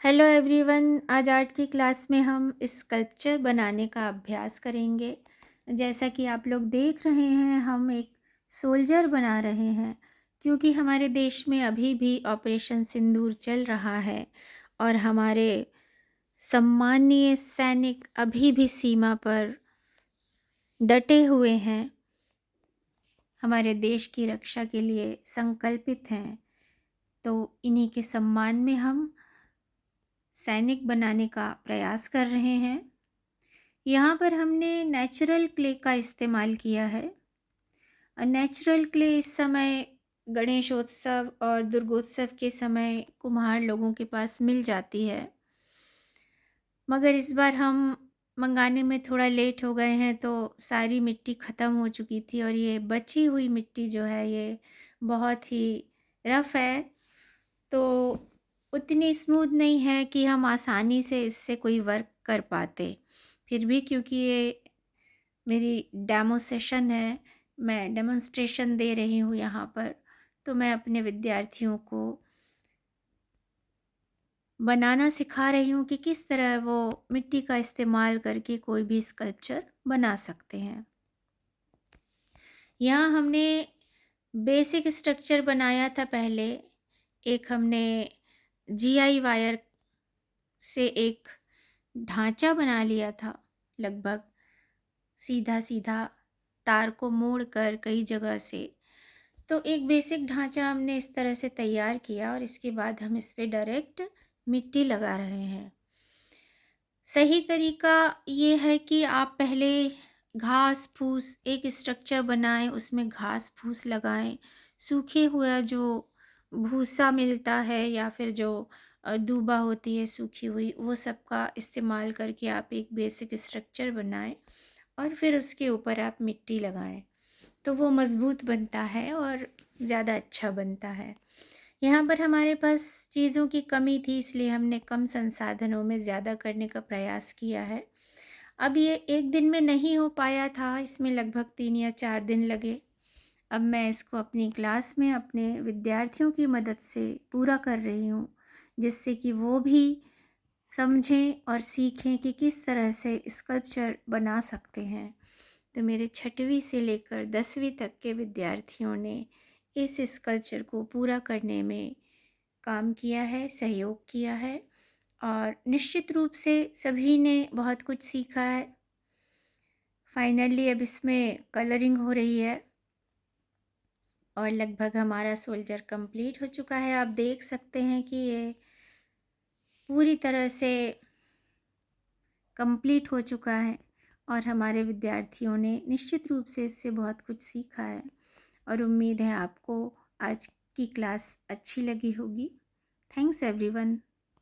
Hello everyone, आज art की class में हम स्कल्पचर बनाने का अभ्यास करेंगे। जैसा कि आप लोग देख रहे हैं, हम एक सोल्जर बना रहे हैं क्योंकि हमारे देश में अभी भी ऑपरेशन सिंदूर चल रहा है और हमारे सम्मानीय सैनिक अभी भी सीमा पर डटे हुए हैं, हमारे देश की रक्षा के लिए संकल्पित हैं। तो इन्हीं के सम्मान में हम सैनिक बनाने का प्रयास कर रहे हैं। यहाँ पर हमने नेचुरल क्ले का इस्तेमाल किया है। नेचुरल क्ले इस समय गणेशोत्सव और दुर्गोत्सव के समय कुम्हार लोगों के पास मिल जाती है, मगर इस बार हम मंगाने में थोड़ा लेट हो गए हैं तो सारी मिट्टी ख़त्म हो चुकी थी और ये बची हुई मिट्टी जो है ये बहुत ही रफ़ है, तो उतनी स्मूथ नहीं है कि हम आसानी से इससे कोई वर्क कर पाते। फिर भी क्योंकि ये मेरी डेमो सेशन है, मैं डेमोंस्ट्रेशन दे रही हूँ यहाँ पर, तो मैं अपने विद्यार्थियों को बनाना सिखा रही हूँ कि किस तरह वो मिट्टी का इस्तेमाल करके कोई भी स्कल्पचर बना सकते हैं। यहाँ हमने बेसिक स्ट्रक्चर बनाया था पहले। एक हमने जीआई वायर से एक ढांचा बना लिया था, लगभग सीधा सीधा तार को मोड़कर कई जगह से। तो एक बेसिक ढांचा हमने इस तरह से तैयार किया और इसके बाद हम इस पे डायरेक्ट मिट्टी लगा रहे हैं। सही तरीका ये है कि आप पहले घास फूस एक स्ट्रक्चर बनाएं, उसमें घास फूस लगाएं, सूखे हुआ जो भूसा मिलता है या फिर जो दूबा होती है सूखी हुई, वो सब का इस्तेमाल करके आप एक बेसिक स्ट्रक्चर बनाएं और फिर उसके ऊपर आप मिट्टी लगाएं, तो वो मज़बूत बनता है और ज़्यादा अच्छा बनता है। यहाँ पर हमारे पास चीज़ों की कमी थी, इसलिए हमने कम संसाधनों में ज़्यादा करने का प्रयास किया है। अब ये एक दिन में नहीं हो पाया था, इसमें लगभग 3 या 4 दिन लगे। अब मैं इसको अपनी क्लास में अपने विद्यार्थियों की मदद से पूरा कर रही हूँ, जिससे कि वो भी समझें और सीखें कि किस तरह से स्कल्पचर बना सकते हैं। तो मेरे 6वीं से लेकर 10वीं तक के विद्यार्थियों ने इस स्कल्पचर को पूरा करने में काम किया है, सहयोग किया है और निश्चित रूप से सभी ने बहुत कुछ सीखा है। फाइनली अब इसमें कलरिंग हो रही है और लगभग हमारा सोल्जर कंप्लीट हो चुका है। आप देख सकते हैं कि ये पूरी तरह से कंप्लीट हो चुका है और हमारे विद्यार्थियों ने निश्चित रूप से इससे बहुत कुछ सीखा है और उम्मीद है आपको आज की क्लास अच्छी लगी होगी। Thanks everyone.